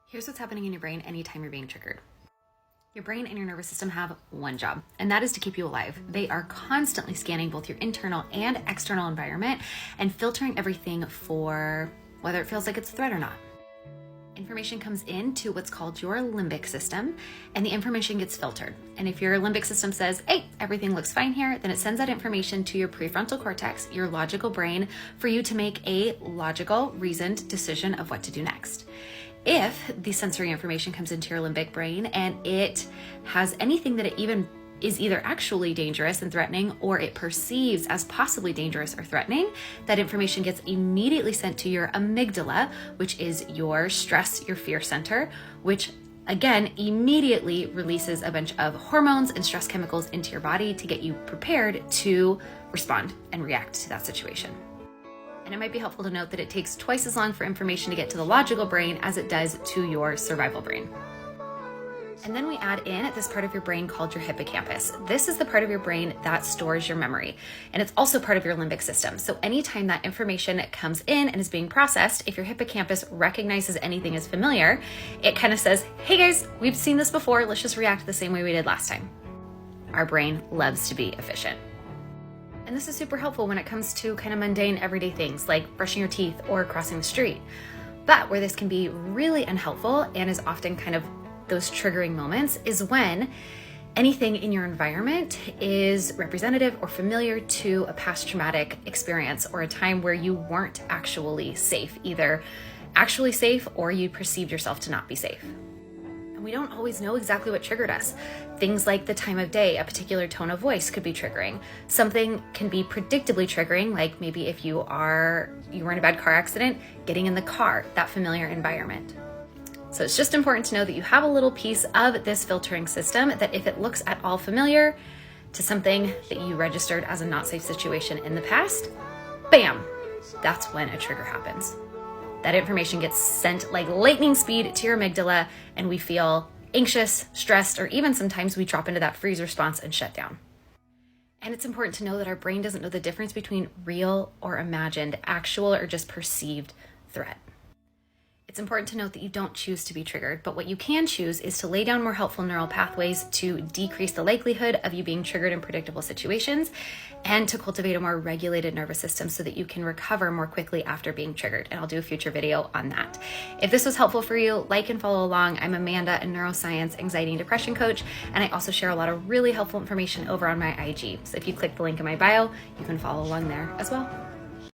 Here's what's happening in your brain anytime you're being triggered. Your brain and your nervous system have one job, and that is to keep you alive. They are constantly scanning both your internal and external environment and filtering everything for whether it feels like it's a threat or not. Information comes into what's called your limbic system, and the information gets filtered. And if your limbic system says, hey, everything looks fine here, then it sends that information to your prefrontal cortex, your logical brain, for you to make a logical, reasoned decision of what to do next. If the sensory information comes into your limbic brain and it has anything that it even is either actually dangerous and threatening or it perceives as possibly dangerous or threatening, that information gets immediately sent to your amygdala, which is your stress, your fear center, which again immediately releases a bunch of hormones and stress chemicals into your body to get you prepared to respond and react to that situation. And it might be helpful to note that it takes twice as long for information to get to the logical brain as it does to your survival brain. And then we add in this part of your brain called your hippocampus. This is the part of your brain that stores your memory, and it's also part of your limbic system. So anytime that information comes in and is being processed, if your hippocampus recognizes anything as familiar, it kind of says, hey guys, we've seen this before, let's just react the same way we did last time. Our brain loves to be efficient. And this is super helpful when it comes to kind of mundane everyday things like brushing your teeth or crossing the street. But where this can be really unhelpful and is often kind of those triggering moments is when anything in your environment is representative or familiar to a past traumatic experience or a time where you weren't actually safe, either actually safe or you perceived yourself to not be safe. And we don't always know exactly what triggered us. Things like the time of day, a particular tone of voice could be triggering. Something can be predictably triggering, like maybe if you were in a bad car accident, getting in the car, that familiar environment. So it's just important to know that you have a little piece of this filtering system that if it looks at all familiar to something that you registered as a not safe situation in the past, bam, that's when a trigger happens. That information gets sent like lightning speed to your amygdala and we feel anxious, stressed, or even sometimes we drop into that freeze response and shut down. And it's important to know that our brain doesn't know the difference between real or imagined, actual or just perceived threat. It's important to note that you don't choose to be triggered, but what you can choose is to lay down more helpful neural pathways to decrease the likelihood of you being triggered in predictable situations and to cultivate a more regulated nervous system so that you can recover more quickly after being triggered. And I'll do a future video on that. If this was helpful for you, like and follow along. I'm Amanda, a neuroscience, anxiety, and depression coach, and I also share a lot of really helpful information over on my IG. So if you click the link in my bio, you can follow along there as well.